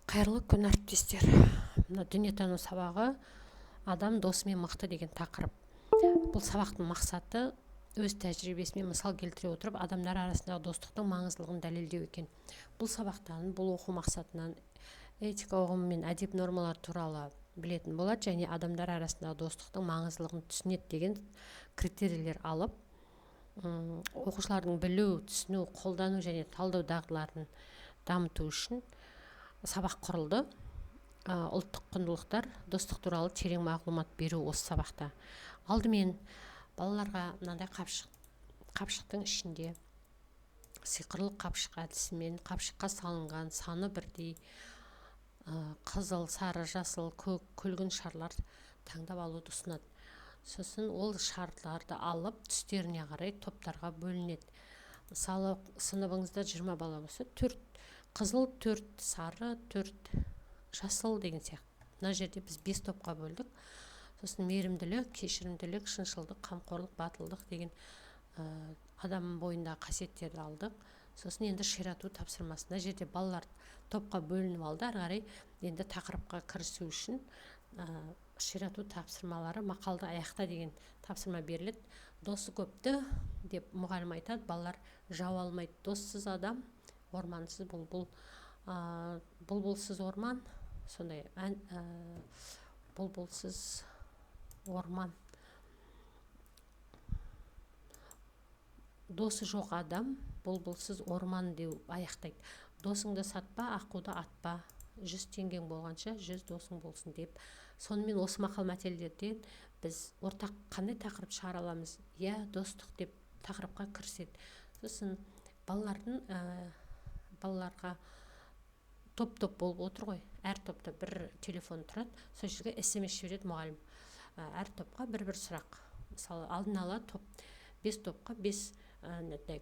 Қайырлы күн, әріптестер. Мына дүниетану сабағы адам досымен мықты деген тақырып. Бұл сабақтың мақсаты өз тәжірибесімен мысал келтіре отырып адамдар арасындағы достықтың маңыздылығын дәлелдеу екен. Бұл сабақтан, бұл оқу мақсатынан этика ұғымы мен әдеп нормалар туралы білетін болады және адамдар арасындағы достықтың маңыздылығын түсінеді деген критерийлер алып, оқушылардың білу, түсіну, қолдану және талдау дағдыларын дамыту үшін сабақ құрылды. Ұлттық құндылықтар, достық туралы терең мағлұмат беру осы сабақта. Алдымен балаларға мынандай қапшықтың ішінде сиқырлы қапшық әдісімен қапшыққа салынған саны бірдей қызыл, сары, жасыл, көк, күлгін шарлар таңдап алуды ұсынады. Сосын ол шарларды алып түстеріне қарай топтарға бөлінеді. Мысалы, сыныбыңызда 20 бала болса, 4 қызыл, 4 сары, 4 жасыл деген сияқты. Мына жерде біз 5 топқа бөлдік. Сосын мейірімділік, кешірімділік, шыншылдық, қамқорлық, батылдық деген адам бойындағы қасиеттерді алдық. Сосын енді ширату тапсырмасы. Мына жерде балалар топқа бөлініп алды. Ары қарай енді тақырыпқа кірісу үшін ширату тапсырмалары мақалды аяқта деген тапсырма беріледі. Досы көпті деп мұғалім айтады, балалар жау алмайды. Доссыз адам ормансыз бұлбұл, бұлбұлсыз орман, сондай бұлбұлсыз орман. Досы жоқ адам бұлбұлсыз орман деу аяқтайды. Досыңды сатпа, аққуды атпа, 100 теңгең болғанша 100 досың болсын деп. Сонымен осы мақал мәтелдерден біз ортақ қандай тақырып шығара аламыз? Достық деп тақырыпқа кіріседі. Сосын балаларға топ-топ болып отыр ғой. Әр топта бір телефон тұрады. Сол жерге SMS жібереді мұғалім. Әр топқа бір-бір сұрақ. Мысалы, алдын ала 5 топқа 5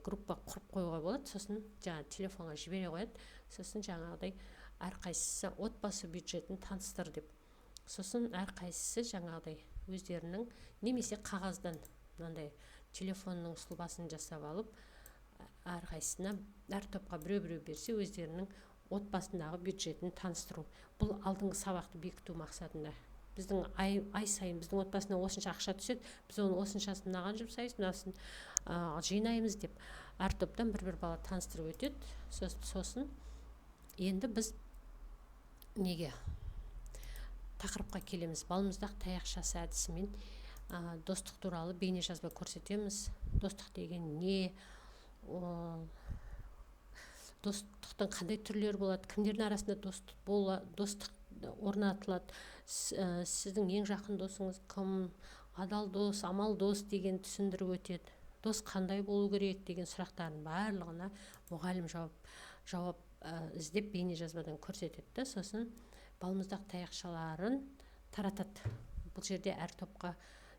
группа құрып қоюға болады. Сосын телефонға жібере қояды. Сосын жаңағыдай әрқайсысы отбасы бюджетін таныстыр деп. Сосын әрқайсысы жаңағыдай өздерінің немесе қағаздан мынандай телефонның сұлбасын жасап алып, әрқайсысына әр топқа біреу берсе өздерінің отбасындағы бюджетін таныстыру. Бұл алдыңғы сабақты бекіту мақсатында. Біздің ай сайын біздің отбасына осынша ақша түседі, біз оны осыншасын мынаған жұмсаймыз, мынасын жинаймыз деп әр топтан бір бала таныстырып өтеді. Сосын енді біз неге тақырыпқа келеміз. Балмұздақ таяқшасы әдісімен достық туралы бейне жазба көрсетеміз. Достық деген не? Достықтың қандай түрлері болады? Кімдердің арасында достық орнатылады? Сіздің ең жақын досыңыз кім? Адал дос, амал дос деген түсіндіріп өтеді. Дос қандай болу керек деген сұрақтардың барлығына мұғалім жауап іздеп бейне жазбадан көрсетеді. Сосын балмұздақ таяқшаларын таратады. Бұл жерде әр топқа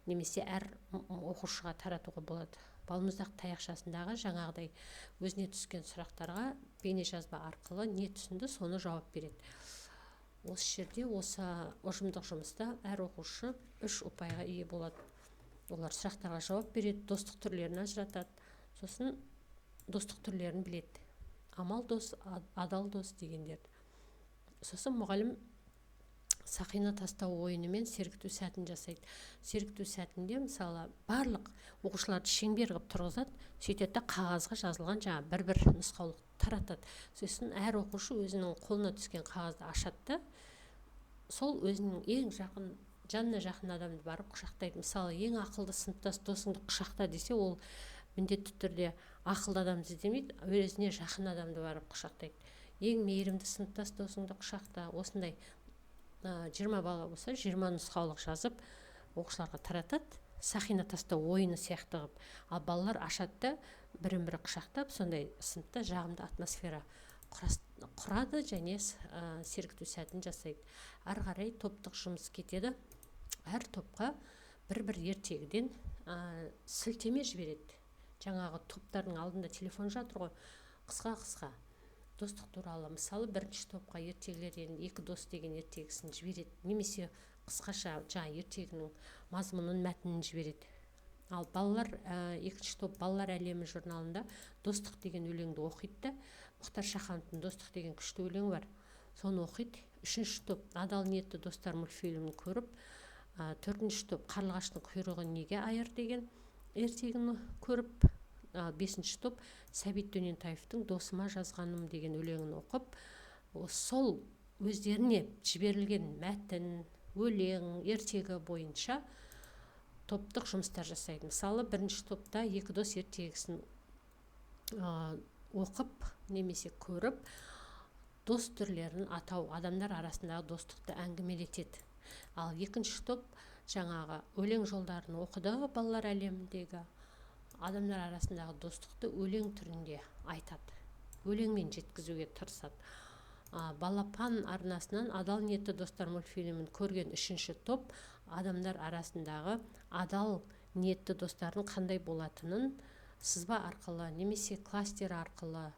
немесе әр оқушыға таратуға болады. Балмұздақ таяқшасындағы жаңағыдай өзіне түскен сұрақтарға бейне жазба арқылы не түсінді, соны жауап береді. Осы жерде, осы ұжымдық жұмыста әр оқушы 3 ұпайға ие болады. Олар сұрақтарға жауап береді, достық түрлерін ажыратады. Сосын достық түрлерін біледі. Амал дос, адал дос дегендерді. Сосын мұғалім сақина тастау ойынымен сергіту сәтін жасайды. Сергіту сәтінде мысалы барлық оқушыларды шеңбер қылып тұрғызады, сөйтеді қағазға жазылған бір нұсқаулық таратады. Сосын әр оқушы өзінің қолына түскен қағазды ашады. Сол өзінің ең жақын, жанына жақын адамды барып құшақтайды. Мысалы, ең ақылды сыныптас досыңды құшақта десе, ол міндетті түрде ақылды адамды іздемейді, өзіне жақын адамды барып құшақтайды. Ең мейірімді сыныптас досыңды құшақта. Осындай 20 бала болса 20 нұсқаулық жазып оқушыларға таратады. Сақина тастау ойыны сияқты қылып. Ал балалар ашады, бірін-бірі құшақтап, сондай сыныпта жағымды атмосфера құрады және сергіту сәтін жасайды. Ары қарай топтық жұмыс кетеді. Әр топқа бір ертегіден сілтеме жібереді. Жаңағы топтардың алдында телефон жатыр ғой, қысқа достық туралы. Мысалы, бірінші топқа ертегілерден 2 дос деген ертегісін жібереді, немесе қысқаша ертегінің мазмұнын, мәтінін жібереді. Ал балалар, екінші топ балалар әлемі журналында достық деген өлеңді оқиды. Мұхтар Шахановтың достық деген күшті өлеңі бар. соны оқиды. 3-ші топ адал ниетті достар мультфильмін көріп, 4-ші топ қарлығаштың құйрығы неге айыр деген ертегіні көріп, 5-ші топ Сәбит Дөнентаевтың досыма жазғаным деген өлеңін оқып, сол өздеріне жіберілген мәтін, өлең, ертегі бойынша топтық жұмыстар жасайды. Мысалы, 1-ші топта екі дос ертегісін оқып немесе көріп, дос түрлерін атау, адамдар арасындағы достықты әңгімелетеді. Ал 2-ші топ жаңағы өлең жолдарын оқыды, балалар әлеміндегі адамдар арасындағы достықты өлең түрінде айтады, өлеңмен жеткізуге тырысады. Балапан арнасынан адал ниетті достар мультфильмін көрген 3-ші топ адамдар арасындағы адал ниетті достардың қандай болатынын сызба арқылы немесе кластер арқылы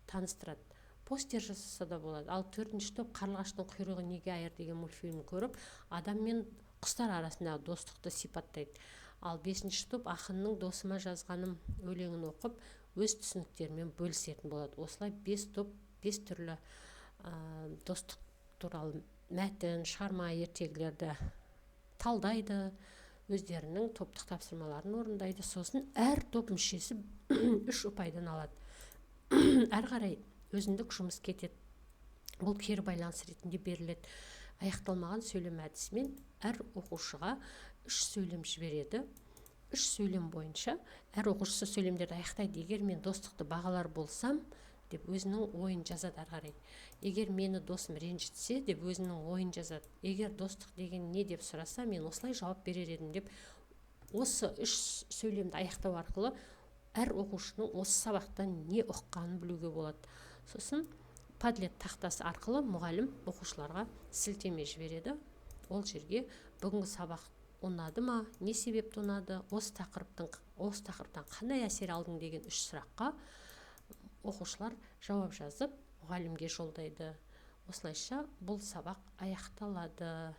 таныстырады. Постер жасаса да болады. Ал 4-ші топ қарлығаштың құйрығы неге айыр деген мультфильмін көріп, адам мен құстар арасындағы достықты сипаттайды. Ал 5-ші топ ақынның досыма жазғаным өлеңін оқып, өз түсініктерімен бөлісетін болады. Осылай 5 топ 5 түрлі достық туралы мәтін, шығарма, ертегілерді талдайды, өздерінің топтық тапсырмаларын орындайды. Сосын әр топ мүшесі 3 ұпайдан алады. Әр қарай өзіндік жұмыс кетеді. Бұл кері байланыс ретінде беріледі. Аяқталмаған сөйлем әдісімен әр оқушыға 3 сөйлем жібереді. 3 сөйлем бойынша әр оқушысы сөйлемдерді аяқтайды. Егер мен достықты бағалар болсам, деп өзінің ойын жазады ары қарай. Егер мені досым ренжітсе, деп өзінің ойын жазады. Егер достық деген не деп сұраса, мен осылай жауап берер едім деп, осы 3 сөйлемді аяқтау арқылы әр оқушының осы сабақтан не ұққанын білуге болады. Сосын Padlet тақтасы арқылы мұғалім оқушыларға сілтеме жібереді. Ол жерге бүгінгі сабақ ұнады ма, не себепті ұнады, осы тақырыптан қандай әсер алдың деген 3 сұраққа оқушылар жауап жазып мұғалімге жолдайды. Осылайша бұл сабақ аяқталады.